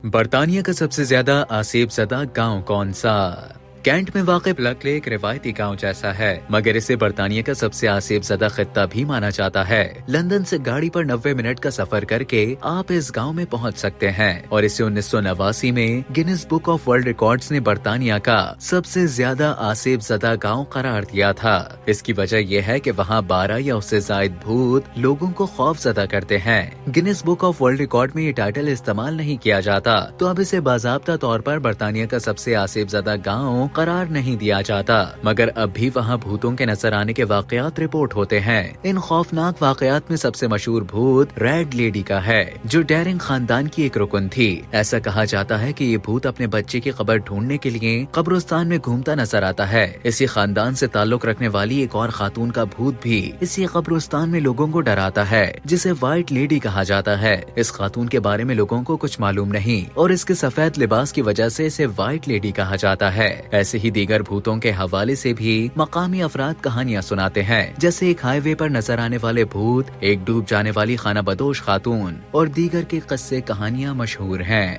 برطانیہ کا سب سے زیادہ آسیب زدہ گاؤں کون سا؟ کینٹ میں واقع بلکلے ایک روایتی گاؤں جیسا ہے، مگر اسے برطانیہ کا سب سے آسیب زدہ خطہ بھی مانا جاتا ہے۔ لندن سے گاڑی پر 90 منٹ کا سفر کر کے آپ اس گاؤں میں پہنچ سکتے ہیں، اور اسے 1989 میں grains book of world records نے برطانیہ کا سب سے زیادہ آسیب زدہ گاؤں قرار دیا تھا۔ اس کی وجہ یہ ہے کہ وہاں 12 یا اس سے زائد بھوت لوگوں کو خوف زدہ کرتے ہیں۔ Grains book of world record میں یہ ٹائٹل استعمال نہیں کیا جاتا، تو اب اسے باضابطہ طور پر برطانیہ کا سب سے آسیب زدہ گاؤں قرار نہیں دیا جاتا، مگر اب بھی وہاں بھوتوں کے نظر آنے کے واقعات رپورٹ ہوتے ہیں۔ ان خوفناک واقعات میں سب سے مشہور بھوت ریڈ لیڈی کا ہے، جو ڈیرنگ خاندان کی ایک رکن تھی۔ ایسا کہا جاتا ہے کہ یہ بھوت اپنے بچے کی قبر ڈھونڈنے کے لیے قبرستان میں گھومتا نظر آتا ہے۔ اسی خاندان سے تعلق رکھنے والی ایک اور خاتون کا بھوت بھی اسی قبرستان میں لوگوں کو ڈراتا ہے، جسے وائٹ لیڈی کہا جاتا ہے۔ اس خاتون کے بارے میں لوگوں کو کچھ معلوم نہیں، اور اس کے سفید لباس کی وجہ سے اسے وائٹ لیڈی کہا جاتا ہے۔ ایسے ہی دیگر بھوتوں کے حوالے سے بھی مقامی افراد کہانیاں سناتے ہیں، جیسے ایک ہائی وے پر نظر آنے والے بھوت، ایک ڈوب جانے والی خانہ بدوش خاتون، اور دیگر کے قصے کہانیاں مشہور ہیں۔